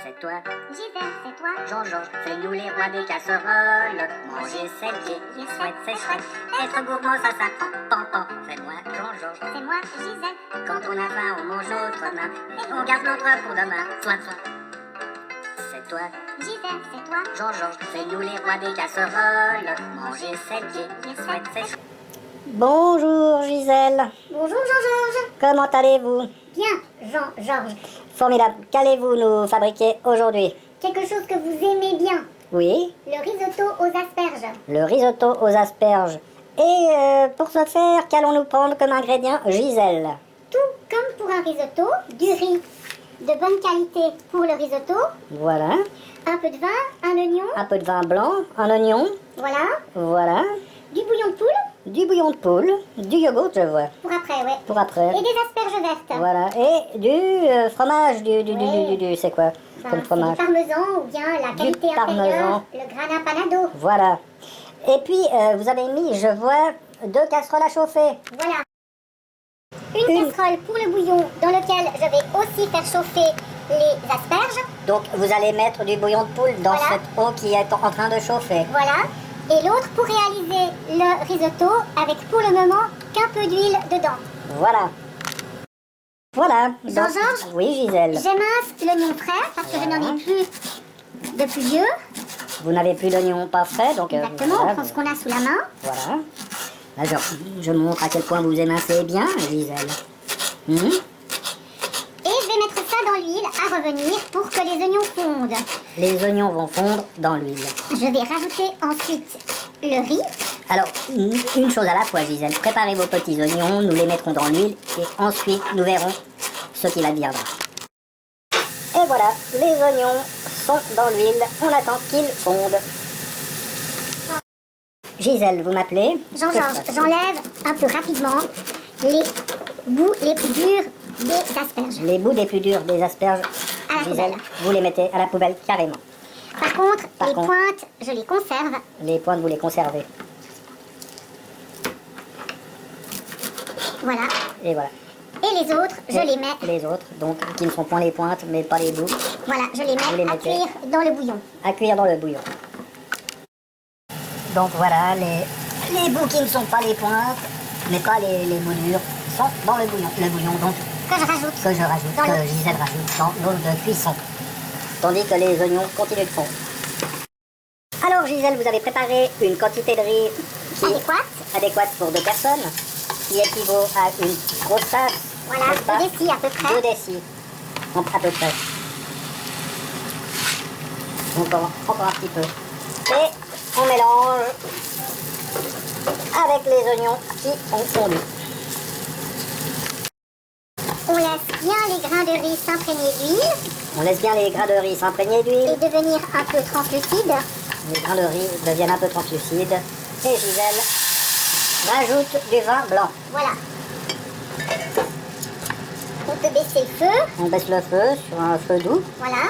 c'est toi. Gisèle, c'est toi. Jean-Georges, c'est nous les rois des casseroles. Manger, c'est gai, chouette, c'est chouette. Être gourmand, ça s'apprend. Pan, c'est moi, Jean-Georges. C'est moi, Gisèle. Quand on a faim, on mange autrement. Et on garde notre pour demain. Soin. C'est toi. Gisèle, c'est toi. Jean-Georges, c'est nous les rois des casseroles. Manger, c'est gai, chouette, c'est chouette. Bonjour Gisèle, Bonjour Jean-Georges. comment allez-vous? Bien, Jean-Georges. Formidable, qu'allez-vous nous fabriquer aujourd'hui? Quelque chose que vous aimez bien. Oui, Le risotto aux asperges. le risotto aux asperges. Et pour ce faire, qu'allons-nous prendre comme ingrédient, Gisèle? Tout comme pour un risotto, du riz de bonne qualité pour le risotto, Voilà, un peu de vin, un oignon, un peu de vin blanc, un oignon, voilà, du bouillon de poule, du bouillon de poule, du yogourt, je vois, pour après, ouais. pour après. Et des asperges vertes. Voilà, et du fromage, c'est quoi Ben, comme c'est fromage? du parmesan ou bien la qualité parmesan. inférieure, le grana panado. Voilà. Et puis, vous avez mis, je vois, 2 casseroles à chauffer. Voilà. Une casserole pour le bouillon dans lequel je vais aussi faire chauffer les asperges. Donc, vous allez mettre du bouillon de poule dans Voilà. cette eau qui est en train de chauffer. Voilà. Et l'autre pour réaliser le risotto avec pour le moment qu'un peu d'huile dedans. Voilà. Voilà. Donc- Jean-Georges? Oui, Gisèle. J'émince l'oignon frais parce que je n'en ai plus depuis vieux. Vous n'avez plus d'oignon pas frais, donc... Exactement, voilà, on prend ce qu'on a sous la main. Voilà. Là, je montre à quel point vous émincez bien, Gisèle. Et je vais mettre ça dans l'huile à revenir pour que les oignons fondent. Les oignons vont fondre dans l'huile. Je vais rajouter ensuite le riz. Alors, une chose à la fois, Gisèle. Préparez vos petits oignons, nous les mettrons dans l'huile, et ensuite, nous verrons ce qu'il adviendra. Et voilà, les oignons sont dans l'huile. On attend qu'ils fondent. Gisèle, vous m'appelez? Jean-Georges, j'enlève un peu rapidement les bouts les plus durs des asperges. Les bouts les plus durs des asperges, À la Gisèle, poubelle. vous les mettez à la poubelle carrément. Par contre, Par les contre. pointes, je les conserve. Les pointes, vous les conservez. Voilà. Et voilà. Et les autres, je Et les mets. les autres, donc, qui ne sont point les pointes, mais pas les bouts, Voilà, je les Vous les mets à mettez. cuire dans le bouillon. à cuire dans le bouillon. Donc voilà, les bouts qui ne sont pas les pointes, mais pas les bouts durs, sont dans le bouillon. Le bouillon, donc, Que je rajoute. que je rajoute, Dans que l'eau. Gisèle rajoute dans l'eau de cuisson. Tandis que les oignons continuent de fondre. Alors Gisèle, vous avez préparé une quantité de riz qui adéquate pour 2 personnes, qui équivaut à une grosse tasse. Voilà, n'est-ce pas? 2 décis à peu près. 2 décis. Donc à peu près. Encore un petit peu. Et on mélange avec les oignons qui ont fondu. On laisse bien les grains de riz s'imprégner d'huile On laisse bien les grains de riz s'imprégner et d'huile. devenir un peu translucide. Les grains de riz deviennent un peu translucides. Et Gisèle rajoute du vin blanc. Voilà. On peut baisser le feu. On baisse le feu sur un feu doux. Voilà.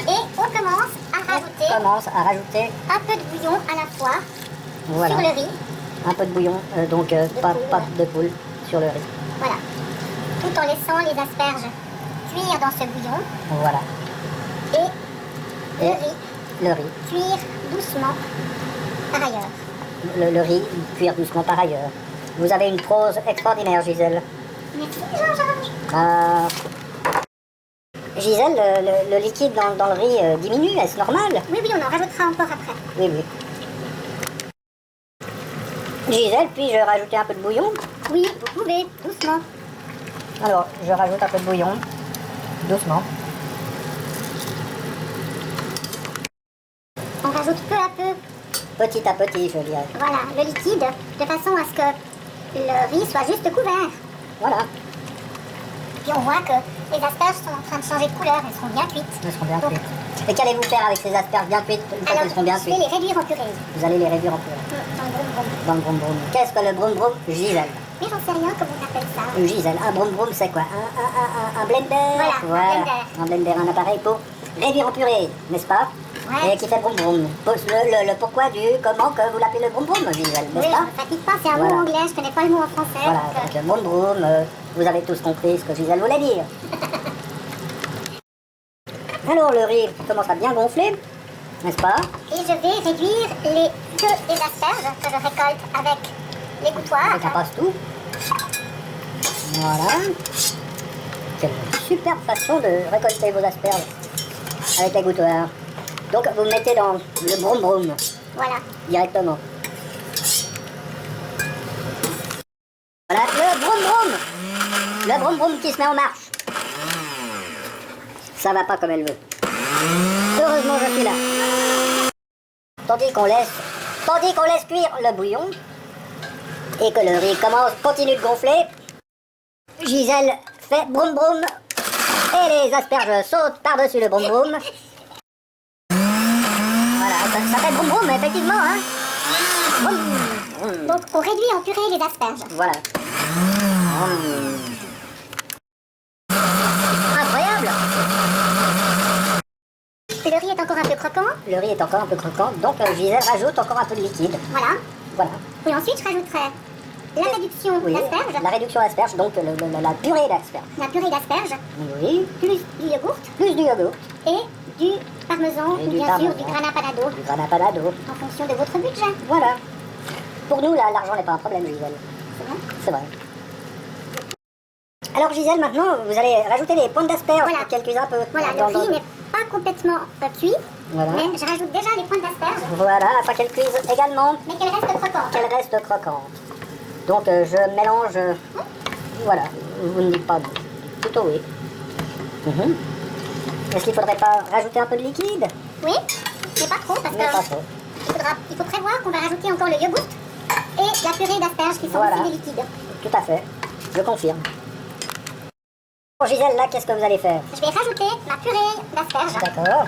Et on commence à rajouter On commence à rajouter, un peu de bouillon à la fois voilà, sur le riz. un peu de bouillon, donc pas de poule sur le riz. Voilà. Tout en laissant les asperges cuire dans ce bouillon. Voilà. Et Et le riz le riz. cuire doucement par ailleurs. Le riz cuire doucement par ailleurs. Vous avez une prose extraordinaire, Gisèle. Merci Jean-Georges. Euh, Gisèle, le liquide dans le riz diminue, est-ce normal? Oui, on en rajoutera encore après. Oui. Gisèle, puis-je rajouter un peu de bouillon? Oui, vous pouvez, doucement. Alors, je rajoute un peu de bouillon, doucement. On rajoute peu à peu, Petit à petit, je dirais. voilà, le liquide, de façon à ce que le riz soit juste couvert. Voilà, Puis on voit que les asperges sont en train de changer de couleur, elles seront bien cuites. elles seront bien Donc, cuites. Et qu'allez-vous faire avec ces asperges bien cuites une fois Alors, qu'elles seront bien je vais cuites? les réduire en purée. Vous allez les réduire en purée. Dans le broum-broum. Dans le broum-broum. Qu'est-ce que le broum-broum, Gisèle? Mais j'en sais rien comment on appelle ça. Gisèle, un broum-broum, c'est quoi? Un blender? Voilà, un blender. Un blender, un appareil pour réduire en purée, n'est-ce pas? Ouais. Et qui fait broum-broum. Le pourquoi du comment que vous l'appelez le broum-broum, Gisèle, Oui, n'est-ce je pas? ne fatigue pas, c'est un Voilà. mot anglais, je connais pas le mot en français. Voilà, donc, donc le broum-broum, vous avez tous compris ce que Gisèle voulait dire. Alors le riz commence à bien gonfler, n'est-ce pas? Et je vais réduire les queues des asperges que je récolte avec les gouttoirs. Et ça passe tout. Voilà. Quelle superbe façon de récolter vos asperges avec les gouttoirs. Donc vous mettez dans le broum broum Voilà. directement. Voilà le broum broum. Le broum broum qui se met en marche. Ça va pas comme elle veut. Heureusement je suis là. Tandis qu'on laisse cuire le bouillon et que le riz continue de gonfler, Gisèle fait broum broum et les asperges sautent par-dessus le broum broum. Voilà, ça fait broum broum effectivement, hein. Broum, broum. Donc on réduit en purée les asperges. Voilà. Incroyable. Le riz est encore un peu croquant. Le riz est encore un peu croquant, donc Gisèle rajoute encore un peu de liquide. Voilà. Voilà. Et ensuite je rajouterai la réduction Oui, d'asperges. la réduction d'asperges, donc la purée d'asperges. La purée d'asperges. Oui. Plus du yogourt. Plus du yogourt. Et du parmesan. Et Ou du bien parmesan. sûr du grana padano. Du grana padano. En fonction de votre budget. Voilà. Pour nous, là, l'argent n'est pas un problème, Gisèle. C'est vrai. C'est vrai. Alors, Gisèle, maintenant, vous allez rajouter les pointes d'asperges Voilà. qu'elle cuise un peu. Voilà, le riz n'est pas complètement cuit. Voilà. Mais je rajoute déjà les pointes d'asperges. Voilà, afin qu'elle cuise également, Mais qu'elles restent croquantes. qu'elle reste croquante. Donc, je mélange... Voilà, vous ne dites pas non. Plutôt oui. Mhm. Est-ce qu'il ne faudrait pas rajouter un peu de liquide? Oui, mais pas trop parce Mais pas que trop. il faut prévoir qu'on va rajouter encore le yogourt et la purée d'asperges qui sont Voilà. aussi des liquides. Tout à fait, je confirme. Bon, Gisèle, là, qu'est-ce que vous allez faire? Je vais rajouter ma purée d'asperges D'accord.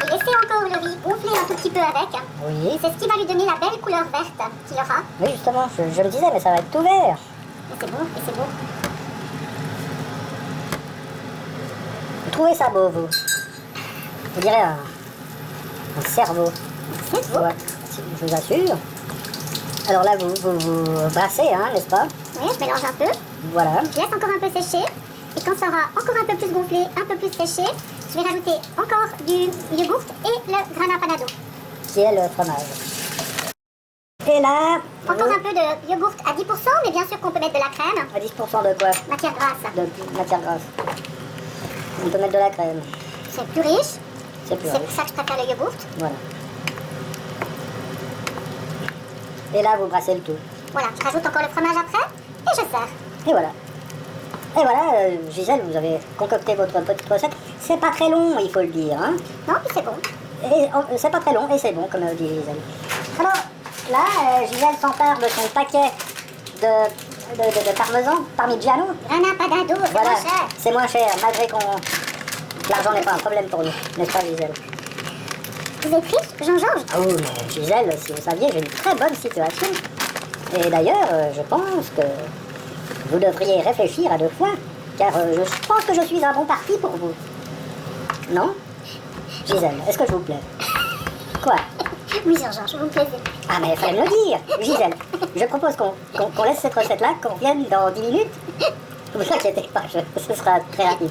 et laisser encore le riz gonfler un tout petit peu avec. Oui. C'est ce qui va lui donner la belle couleur verte qu'il aura. Oui, justement, je le disais, mais ça va être tout vert. Et c'est beau, et c'est beau. Vous trouvez ça beau, vous? Vous direz un cerveau. C'est beau. Ouais, je vous assure. Alors là, vous brassez, hein, n'est-ce pas? Oui, je mélange un peu. Voilà. Je laisse encore un peu sécher. Et quand ça aura encore un peu plus gonflé, un peu plus séché, je vais rajouter encore du yogourt et le grana padano. Qui est le fromage. Et là, Encore un peu de yogourt à 10%, mais bien sûr qu'on peut mettre de la crème. à 10% de quoi? Matière grasse. De matière grasse. On peut mettre de la crème. C'est plus riche. C'est plus C'est riche. pour ça que je préfère le yogourt. Voilà. Et là, vous brassez le tout. Voilà, je rajoute encore le fromage après et je sers. Et voilà. Et voilà, Gisèle, vous avez concocté votre petite recette. C'est pas très long, il faut le dire. Hein. Non, puis c'est bon. Et c'est pas très long et c'est bon, comme dit Gisèle. Alors, là, Gisèle s'empare de son paquet de parmesan, parmigiano. Grana padano, c'est Voilà, moins cher. c'est moins cher, malgré que l'argent n'est pas un problème pour nous, n'est-ce pas, Gisèle? Vous êtes riche, Jean-Georges? Ah oui, mais Gisèle, si vous saviez, j'ai une très bonne situation. Et d'ailleurs, je pense que vous devriez réfléchir à deux fois, car je pense que je suis un bon parti pour vous. Non? Gisèle, est-ce que je vous plais? Quoi? Oui, Jean-Georges, vous me plaisez. Ah, mais il fallait me le dire. Gisèle, je propose qu'on laisse cette recette-là, qu'on revienne dans 10 minutes. Ne vous inquiétez pas, ce sera très rapide.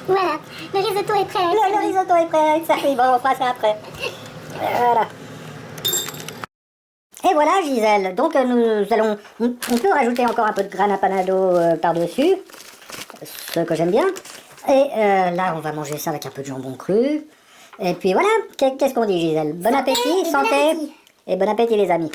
Voilà, le risotto est prêt. Le risotto est prêt, ça arrive, on fera ça après. Voilà. Et voilà, Gisèle. Donc, on peut rajouter encore un peu de grana panado par-dessus, ce que j'aime bien. Et là, on va manger ça avec un peu de jambon cru. Et puis voilà, qu'est-ce qu'on dit, Gisèle? Bon appétit, et bon santé, appétit. et bon appétit, les amis.